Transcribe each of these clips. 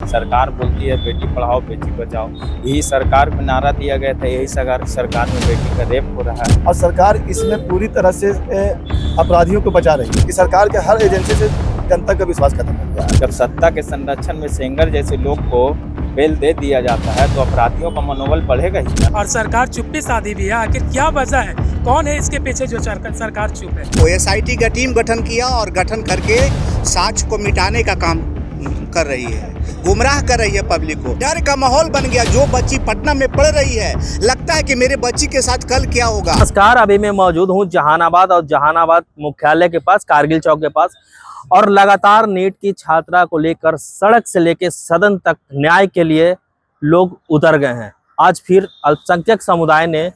सरकार बोलती है बेटी पढ़ाओ बेटी बचाओ, यही सरकार में नारा दिया गया था, यही सरकार में बेटी का रेप हो रहा है। और सरकार इसमें पूरी तरह से अपराधियों को बचा रही है कि सरकार के हर एजेंसी से जनता का विश्वास खत्म हो गया है। जब सत्ता के संरक्षण में सेंगर जैसे लोग को बेल दे दिया जाता है तो अपराधियों का मनोबल बढ़ेगा ही। और सरकार चुप्पी साधी भी है, आखिर क्या वजह है, कौन है इसके पीछे जो सरकार चुप है? वो SIT का टीम गठन किया और गठन करके साक्ष्य को मिटाने का काम कर रही है, गुमराह कर रही है पब्लिक को। डर का माहौल बन गया। जो बच्ची पटना में पढ़ रही है, लगता है कि मेरे बच्ची के साथ कल क्या होगा। नमस्कार, अभी मैं मौजूद हूँ जहानाबाद और जहानाबाद मुख्यालय के पास, कारगिल चौक के पास, और लगातार नीट की छात्रा को लेकर सड़क से लेकर सदन तक न्याय के लिए लोग उतर गए हैं। आज फिर अल्पसंख्यक समुदाय ने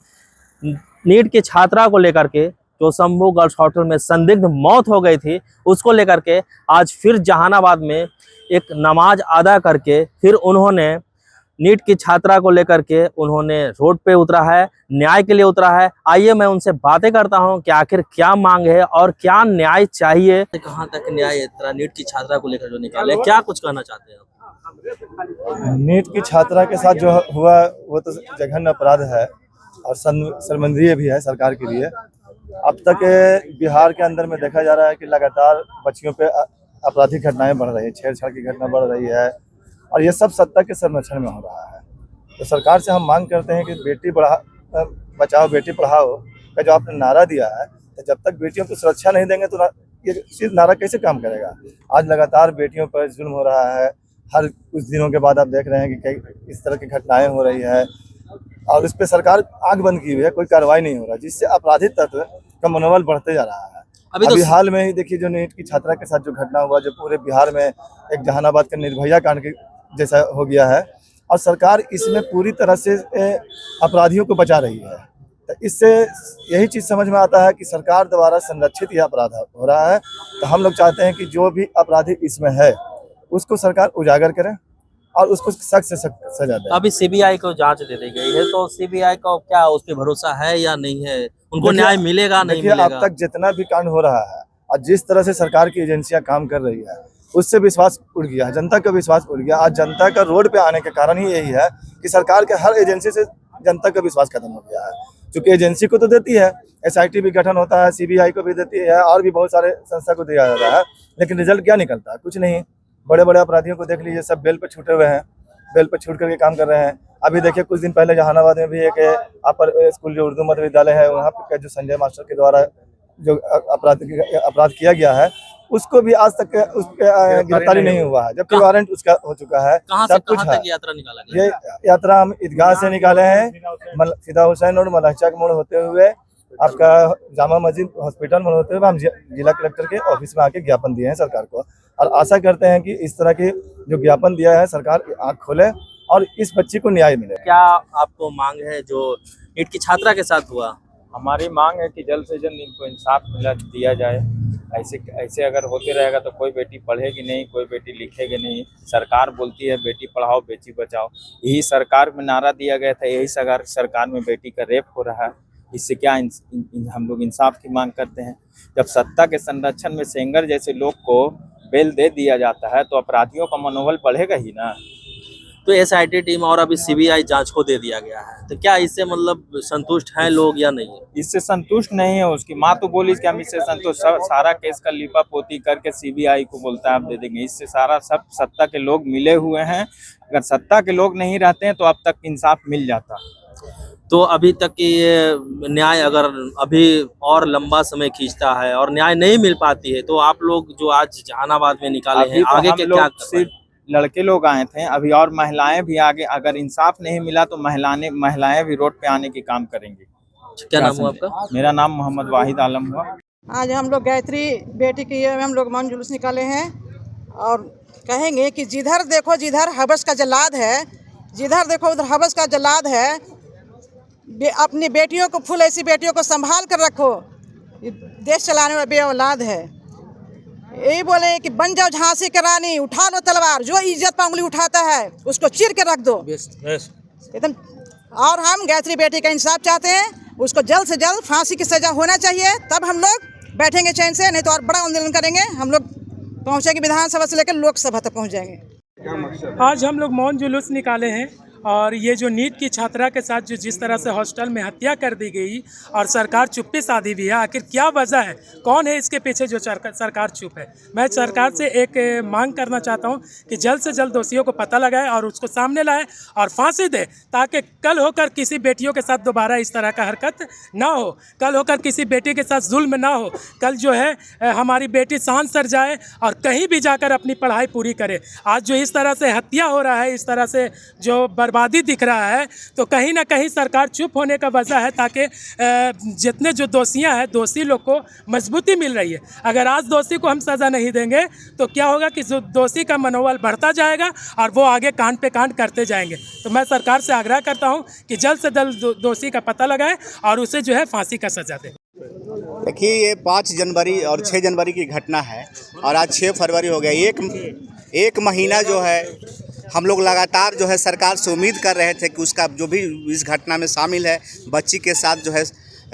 नीट की छात्रा को लेकर के जो शंभू गर्ल्स हॉस्टल में संदिग्ध मौत हो गई थी, उसको लेकर के आज फिर जहानाबाद में एक नमाज अदा करके फिर उन्होंने नीट की छात्रा को लेकर के उन्होंने रोड पे उतरा है, न्याय के लिए उतरा है। आइए मैं उनसे बातें करता हूं कि आखिर क्या मांग है और क्या न्याय चाहिए। कहां तक न्याय है नीट की छात्रा को लेकर जो निकाले, क्या कुछ कहना चाहते हैं आप? नीट की छात्रा के साथ जो हुआ वो तो जघन्य अपराध है और शर्मंदगी भी है सरकार के लिए। अब तक बिहार के अंदर में देखा जा रहा है कि लगातार बच्चियों पे आपराधिक घटनाएं बढ़ रही है, छेड़छाड़ की घटना बढ़ रही है, और ये सब सत्ता के संरक्षण में हो रहा है। तो सरकार से हम मांग करते हैं कि बेटी बचाओ बेटी पढ़ाओ का जो आपने नारा दिया है, तो जब तक बेटियों को सुरक्षा नहीं देंगे तो ये नारा कैसे काम करेगा। आज लगातार बेटियों पर जुल्म हो रहा है। हर कुछ दिनों के बाद आप देख रहे हैं कि कई इस तरह की घटनाएं हो रही है और उस पर सरकार आंख बंद की हुई है, कोई कार्रवाई नहीं हो रहा, जिससे आपराधिक तत्व का मनोबल बढ़ते जा रहा है। अभी हाल में ही देखिए जो नीट की छात्रा के साथ जो घटना हुआ, जो पूरे बिहार में एक जहानाबाद के निर्भया कांड के जैसा हो गया है, और सरकार इसमें पूरी तरह से अपराधियों को बचा रही है। तो इससे यही चीज़ समझ में आता है कि सरकार द्वारा संरक्षित यह अपराध हो रहा है। तो हम लोग चाहते हैं कि जो भी अपराधी इसमें है उसको सरकार उजागर करे और उसको सख्त से सख्त सजा दे। अभी CBI को जांच दे दी गई है, तो CBI का क्या उस पर भरोसा है या नहीं है? उनको न्याय मिलेगा नहीं मिलेगा? अब तक जितना भी कांड हो रहा है और जिस तरह से सरकार की एजेंसियां काम कर रही है, उससे विश्वास उड़ गया है, जनता का विश्वास उड़ गया। आज जनता का रोड पे आने के कारण ही यही है कि सरकार के हर एजेंसी से जनता का विश्वास खत्म हो गया है। क्योंकि एजेंसी को तो देती है, SIT भी गठन होता है, CBI को भी देती है और भी बहुत सारे संस्था को दिया जाता है, लेकिन रिजल्ट क्या निकलता है? कुछ नहीं। बड़े बड़े अपराधियों को देख लीजिए, सब बेल पे छूटे हुए हैं, बेल पे छूट करके काम कर रहे हैं। अभी देखिए कुछ दिन पहले जहानाबाद में भी एक अपर स्कूल जो उर्दू मध्य विद्यालय है, वहाँ पे जो संजय मास्टर के द्वारा जो अपराध किया गया है, उसको भी आज तक उस पर गिरफ्तारी नहीं हुआ है, जबकि वारंट उसका हो चुका है। सब कुछ है। यात्रा निकाला गया? ये यात्रा हम ईदगाह से निकाले हैं, फिदा हुसैन और मलहचा के मोड़ होते हुए आपका जामा मस्जिद हॉस्पिटल में होते हुए हम जिला कलेक्टर के ऑफिस में आके ज्ञापन दिए हैं सरकार को, और आशा करते हैं कि इस तरह की जो ज्ञापन दिया है सरकार आंख खोले और इस बच्ची को न्याय मिले। क्या आपको मांग है जो नीट की छात्रा के साथ हुआ? हमारी मांग है कि जल्द से जल्द इनको इंसाफ दिया जाए। ऐसे अगर होते रहेगा तो कोई बेटी पढ़ेगी नहीं, कोई बेटी लिखेगी नहीं। सरकार बोलती है बेटी पढ़ाओ बेटी बचाओ, यही सरकार में नारा दिया गया था, यही सरकार में बेटी का रेप हो रहा है। इससे क्या हम लोग इंसाफ की मांग करते हैं। जब सत्ता के संरक्षण में सेंगर जैसे लोग को बेल दे दिया जाता है तो अपराधियों का मनोबल बढ़ेगा ही ना। तो SIT टीम और अभी CBI जांच को दे दिया गया है, तो क्या इससे मतलब संतुष्ट हैं लोग या नहीं? इससे संतुष्ट नहीं है। उसकी माँ तो बोली कि हम इससे संतुष्ट, सारा केस का लिपा पोती करके CBI को बोलता है आप दे देंगे। इससे सारा सब सत्ता के लोग मिले हुए हैं। अगर सत्ता के लोग नहीं रहते हैं तो अब तक इंसाफ मिल जाता। तो अभी तक ये न्याय अगर अभी और लंबा समय खींचता है और न्याय नहीं मिल पाती है, तो आप लोग जो आज जहानाबाद में निकाले हैं, आगे के क्या? सिर्फ लड़के लोग आए थे, अभी और महिलाएं भी आगे, अगर इंसाफ नहीं मिला तो महिलाएं भी रोड पे आने की काम करेंगे। क्या नाम हुआ आपका? मेरा नाम मोहम्मद वाहिद आलम हुआ। आज हम लोग गायत्री बेटी की हम लोग मौन जुलूस निकाले हैं और कहेंगे कि जिधर देखो जिधर हबस का जल्लाद है, जिधर देखो उधर हबस का जल्लाद है। अपनी बेटियों को, फुल ऐसी बेटियों को संभाल कर रखो, देश चलाने वाला बे औलाद है। यही बोले कि बन जाओ झांसी की रानी, उठा लो तलवार, जो इज्जत पर उंगली उठाता है उसको चीर के रख दो एकदम। और हम गायत्री बेटी का इंसाफ चाहते हैं, उसको जल्द से जल्द फांसी की सजा होना चाहिए, तब हम लोग बैठेंगे चैन से, नहीं तो और बड़ा आंदोलन करेंगे। हम लोग पहुँचेंगे विधानसभा से लेकर लोकसभा तक पहुँच जाएंगे। आज हम लोग मौन जुलूस निकाले हैं और ये जो नीट की छात्रा के साथ जो जिस तरह से हॉस्टल में हत्या कर दी गई और सरकार चुप्पी साधी भी है, आखिर क्या वजह है, कौन है इसके पीछे जो सरकार चुप है। मैं सरकार से एक मांग करना चाहता हूं कि जल्द से जल्द दोषियों को पता लगाए और उसको सामने लाए और फांसी दे, ताकि कल होकर किसी बेटियों के साथ दोबारा इस तरह का हरकत ना हो, कल होकर किसी बेटी के साथ जुल्म ना हो, कल जो है हमारी बेटी शान सर जाए और कहीं भी जाकर अपनी पढ़ाई पूरी करे। आज जो इस तरह से हत्या हो रहा है, इस तरह से जो बर्बादी दिख रहा है, तो कहीं ना कहीं सरकार चुप होने का वजह है ताकि जितने जो दोषियां हैं, दोषी लोग को मजबूती मिल रही है। अगर आज दोषी को हम सज़ा नहीं देंगे तो क्या होगा कि जो दोषी का मनोबल बढ़ता जाएगा और वो आगे कांड पे कांड करते जाएंगे। तो मैं सरकार से आग्रह करता हूं कि जल्द से जल्द दोषी का पता लगाए और उसे जो है फांसी का सजा दे। देखिए, ये 5 जनवरी और 6 जनवरी की घटना है और आज 6 फरवरी हो गया। एक महीना जो है हम लोग लगातार जो है सरकार से उम्मीद कर रहे थे कि उसका जो भी इस घटना में शामिल है, बच्ची के साथ जो है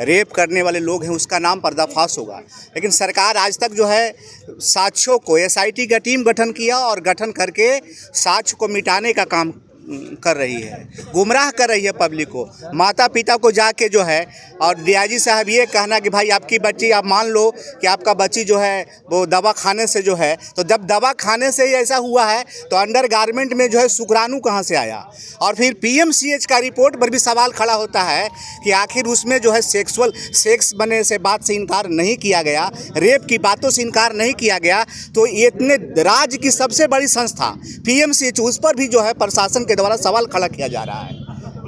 रेप करने वाले लोग हैं, उसका नाम पर्दाफाश होगा। लेकिन सरकार आज तक जो है साक्ष्यों को, SIT का टीम गठन किया और गठन करके साक्ष्य को मिटाने का काम कर रही है, गुमराह कर रही है पब्लिक को। माता पिता को जाके जो है और DIG साहब ये कहना कि भाई आपकी बच्ची, आप मान लो कि आपका बच्ची जो है वो दवा खाने से जो है, तो जब दवा खाने से ही ऐसा हुआ है तो अंडर गारमेंट में जो है शुक्राणु कहाँ से आया। और फिर PMCH का रिपोर्ट पर भी सवाल खड़ा होता है कि आखिर उसमें जो है सेक्स बनने से बात से इनकार नहीं किया गया, रेप की बातों से इनकार नहीं किया गया। तो इतने राज्य की सबसे बड़ी संस्था PMCH, उस पर भी जो है प्रशासन के द्वारा सवाल खड़ा किया जा रहा है।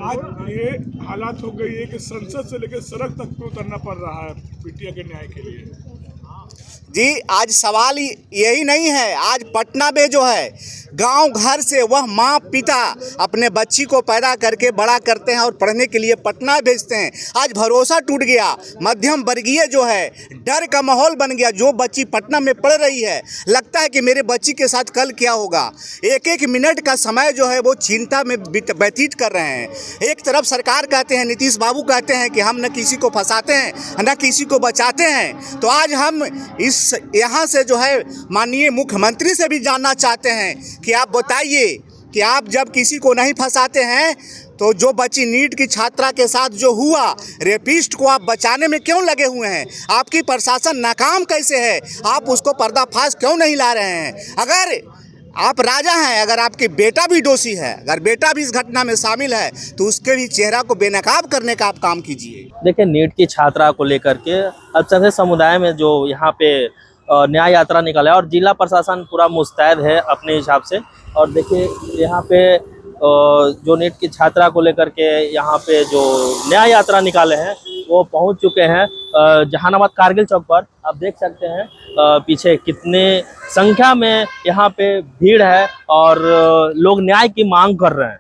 आज ये हालात हो गई है कि संसद से लेकर सड़क तक पे उतरना पड़ रहा है बिटिया के न्याय के लिए। जी, आज सवाल यही नहीं है। आज पटना में जो है गांव घर से वह माँ पिता अपने बच्ची को पैदा करके बड़ा करते हैं और पढ़ने के लिए पटना भेजते हैं। आज भरोसा टूट गया, मध्यम वर्गीय जो है डर का माहौल बन गया। जो बच्ची पटना में पढ़ रही है, लगता है कि मेरे बच्ची के साथ कल क्या होगा। एक एक मिनट का समय जो है वो चिंता में व्यतीत कर रहे हैं। एक तरफ सरकार कहते हैं, नीतीश बाबू कहते हैं कि हम न किसी को फंसाते हैं न किसी को बचाते हैं। तो आज हम यहाँ से जो है माननीय मुख्यमंत्री से भी जानना चाहते हैं कि आप बताइए कि आप जब किसी को नहीं फंसाते हैं तो जो बच्ची नीट की छात्रा के साथ जो हुआ, रेपिस्ट को आप बचाने में क्यों लगे हुए हैं? आपकी प्रशासन नाकाम कैसे है? आप उसको पर्दाफाश क्यों नहीं ला रहे हैं? अगर आप राजा हैं, अगर आपके बेटा भी दोषी है, अगर बेटा भी इस घटना में शामिल है, तो उसके भी चेहरा को बेनकाब करने का आप काम कीजिए। देखिए, नीट की छात्रा को लेकर के अल्पसंख्यक समुदाय में जो यहाँ पे न्याय यात्रा निकाला है और जिला प्रशासन पूरा मुस्तैद है अपने हिसाब से। और देखिए, यहाँ पे जो नीट की छात्रा को लेकर के यहाँ पे जो न्याय यात्रा निकाले हैं वो पहुँच चुके हैं जहानाबाद कारगिल चौक पर। आप देख सकते हैं पीछे कितने संख्या में यहाँ पे भीड़ है और लोग न्याय की मांग कर रहे हैं।